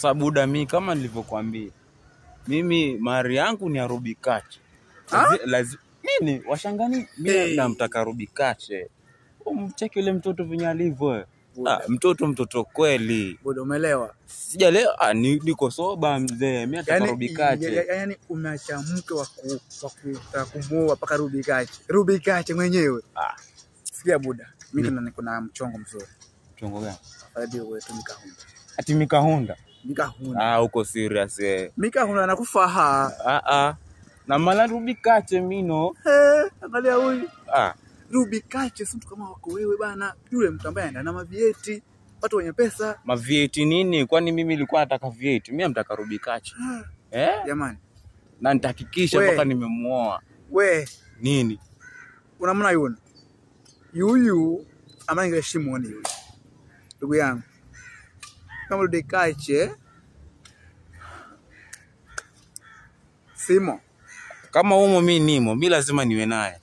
Sabuda mimi kama nilivyokuambia. Mimi mari yangu ni Rubikache. Nini? Washangani mimi namtaka Rubikache. Umcheki yule mtoto venye alivyo. Mtoto kweli. Bado umeelewa? Sijaelewa. Niko soba mzee. Mimi nataka Rubikache. Yaani umeacha mke wa kumuoa paka Rubikache. Rubikache mwenyewe. Sikia buda. Mimi niko na mchongo mzuri. Mchongo gani? Afadhali wewe tu Mikahunda. Ati Mikahunda? Mikahunda. Uko serious eh. Mikahunda anakufaha. Na mala Rubikache mino. Angalia huyu. Rubikache si mtu kama wako wewe bana. Yule mtu ambaye anaenda na mavieti, watu wenye pesa. Mavieti nini? Kwani mimi nilikuwa nataka vieti. Mimi namtaka Rubikache. Jamani. Na nitahakikisha mpaka nimemuoa. Nini? Unamna yuna? Yuyu amanga shimoni yuyu. Ndugu yangu. Kama Rubikache Simo. Kama umo mimi nimo, mimi lazima niwe naye.